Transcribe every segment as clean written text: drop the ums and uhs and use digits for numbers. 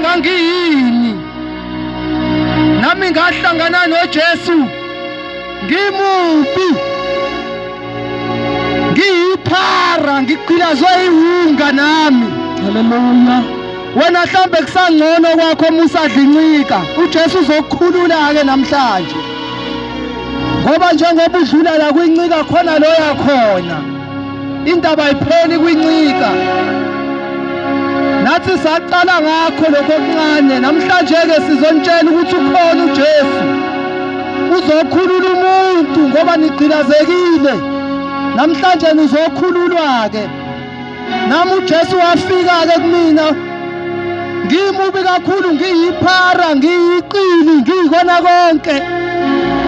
noma ngiyini nami ngahlangana noJesu ngimubi ngiyiphara ngiqhilazwe ihunga nami. Haleluya. Wena mhlambe kusangcono kwakho musadlincika uJesu uzokukhulula ke namhlanje ngoba njengoba udlula la kwincika khona lo yakhona indaba ayipheli kwincika. Nathi saqala ngakho lokho okuncane namhlanje ke sizontshela ukuthi ukhona uJesu uzokhulula umuntu ngoba nigcilazekile namhlanje nizokhululwa ke. Nami uJesu wafika ke kumina ngimubi kakhulu ngiyiphara ngiyiqili ngikona konke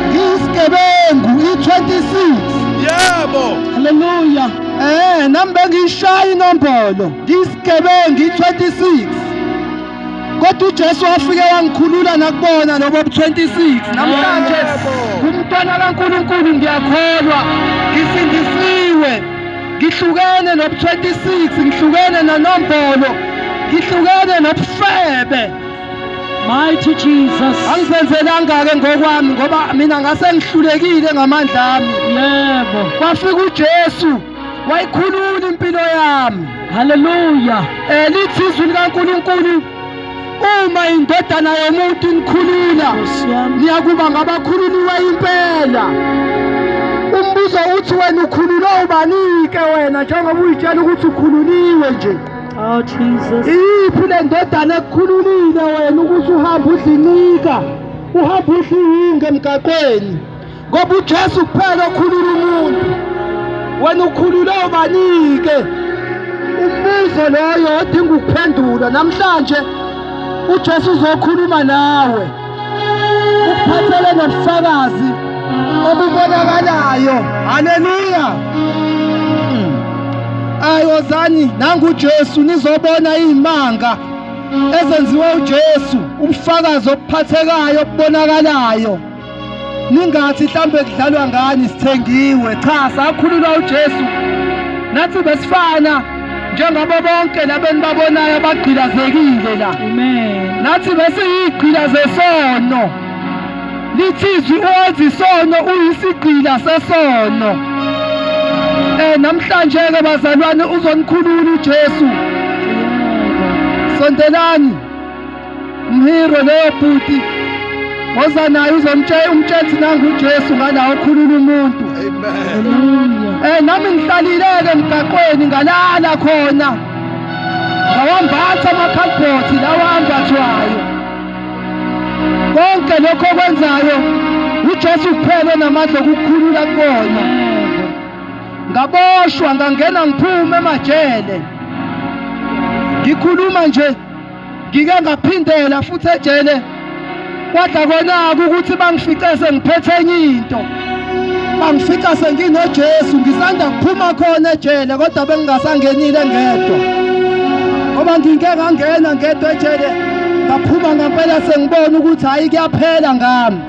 ngiyisigebengu i26. Yebo. Haleluya. Nami bengishaya inombolo ngiyisigebengu i26 kodwa uJesu wafike wangikhulula nakubona lobo 26. Namhlanje umntwana kaNkulunkulu ngiyakholwa ngisindisiwe ngihlukene no26 ngihlukene nanombolo ngihlukene nobufebe. Mighty Jesus. Angizenzelanga ke ngokwami ngoba mina ngase ngihlulekile ngamandla ami. Yebo. Kwafika uJesu wayikhulula impilo yami. Haleluya. Lithi izwi likaNkulunkulu uma indodana yomuntu inikhulula niyakuba ngabakhululiwe impela. Umbuzo uthi wena ukhululwa ubanike wena njengoba uyitshela ukuthi ukhululiwe nje. Oh Jesus. Iphi le ndodana ekukhululile wena ukuthi uhambe udlincika uhambe udlihinga emgaqweni ngoba uJesu kuphela okhulula umuntu. Wena ukhululwe ubanike. Umbuzo loyo odinga ukuphendula namhlanje uJesu uzokhuluma nawe ukuphathele nobufakazi obubonakalayo. Haleluya. Ayozani nangu uJesu nizobona izimanga ezenziwe uJesu ubufakazi obuphathekayo obubonakalayo. Ningathi mhlambe kudlalwa ngani sithengiwe. Cha, sakhululwa uJesu nathi besifana njengabo bonke labeni babonayo abagcilazekile la. Amen. Nathi besiyigcila zesono. Lithi izwi owenza isono uyisigcila sesono. Namhlanje ke bazalwane uzonikhulula uJesu. Sondelani mhiro leyo bhuti woza naye uzomtshela umthetho nangu uJesu ngalawo okhulula umuntu. Amen. Nami ngihlalileke emgaqweni ngalala khona ngawambatha amakhalibhothi lawa ambathwayo. Konke lokho okwenzayo uJesu kuphela namandla okukhulula kona. Ngaboshwa ngangena ngiphume emajele ngikhuluma nje ngike ngaphindela futhi ejele kwadla konaka ukuthi bangifice sengiphethe enye into. Bangifica senginoJesu ngisanda kuphuma khona ejele kodwa bengingasangenile ngedwa ngoba ngike ngangena ngedwa ejele ngaphuma ngempela sengibona ukuthi hayi kuyaphela ngami.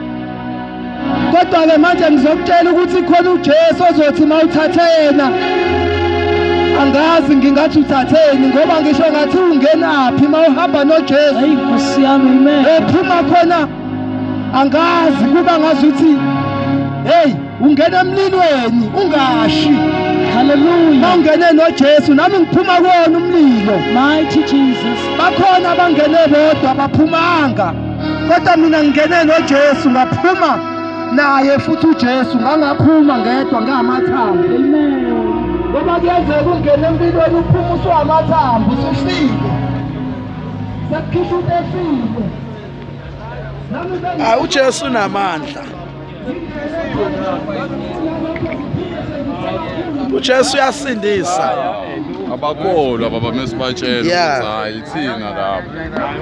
Kodwa ke manje ngizokutshela ukuthi khona uJesu ozothi mawuthathe yena angazi ngingathi uthatheni ngoba ngisho ngathi ungenaphi mawuhamba noJesu. Hayi Nkosi yami. Amen. Ephuma khona angazi kuba ngazuthi hey ungena emlilweni ungashi. Haleluya. Mawungene noJesu nami ngiphuma kuwona umlilo. Mighty Jesus. Bakhona abangene bodwa baphumanga kodwa mina ngingene noJesu ngaphuma naye futhi uJesu ngangaphuma ngedwa ngamathambo. Amen. Ngoba kuyenzeka ungene empilweni uphuma uswamathambo usufike sakukhishwa utefile. uJesu unamandla. uJesu uyasindisa. Abakholwa baba mesibatshela Yeah. ukuthi hayi thina lapha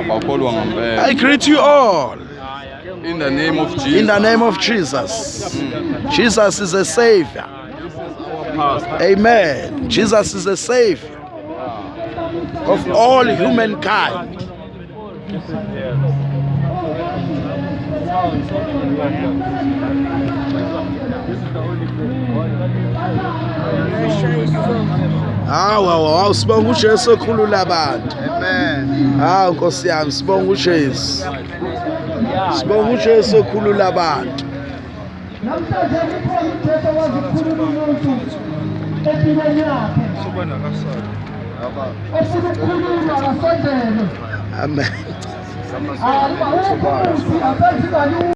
abakholwa ngempela. I greet you all In the name of Jesus. in the name of Jesus. Jesus is a savior. Amen. Jesus is a savior of all humankind. Wow, sibonga uJesu okhulula abantu. Amen. Hawu Nkosi yami, sibonga uJesu. Sibonga uJesu okhulula abantu. Namhlanje kukhona uJesu owazikhulula umuntu empilweni yakhe. Ofuna ukukhuluma akasondele. Amen. Awukho umuntu asenza